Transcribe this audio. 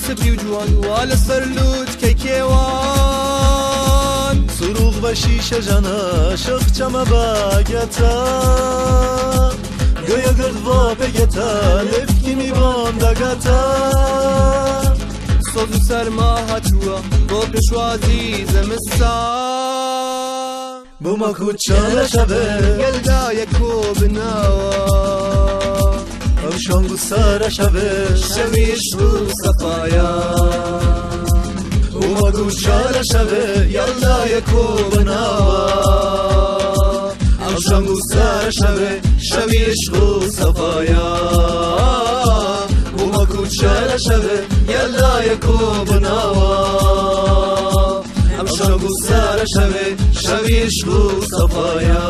سبری و جوان وا لەسەر لوت کەی کێوان سروغ بە شیشە ژەنە شق چەمە باگەتە گوێیە گردوا پێگەتە لێفکی میوان دەگەتە سۆز و سەرما هاتووە بۆ پێشوازی زەمستان بوومە کوچە لە شەوێ گەلدایە کۆ بناوە ئەو شەنگ و سارە شەوێ شەویش و سەفایە بوومە کوچە لە شەوێ یەڵدایە کۆ بناوە ئەو شەنگ و سارە شەوێ شەویش و سەفایە بوومە کوچە لە شەوێ یەڵدایە کۆ بناوە ئەو شەنگ و سارە شەوێ شەویش و سەفایە